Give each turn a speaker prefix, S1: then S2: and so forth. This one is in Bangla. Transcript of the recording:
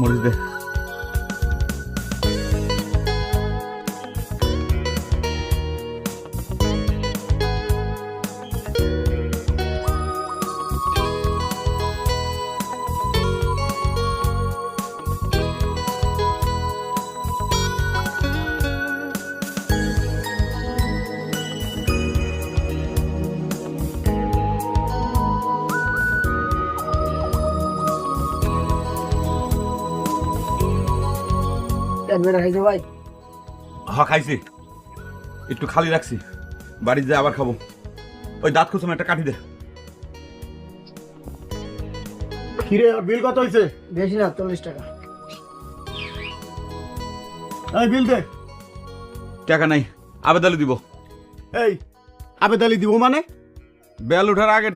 S1: মরিচ দে।
S2: খাইছো ভাই?
S1: হ্যাঁ খাইছি, একটু খালি রাখছি, বাড়িতে যাই আবার খাবো। ওই দাঁত খুঁজে একটা কাঠি দে।
S3: কিরে বিল কত হয়েছে?
S2: বেশি না, 40 টাকা।
S3: এই বিল দে।
S1: টাকা নাই, আবেদালি দিব।
S3: এই আবেদালি দিব মানে?
S1: বেল ওঠার আগে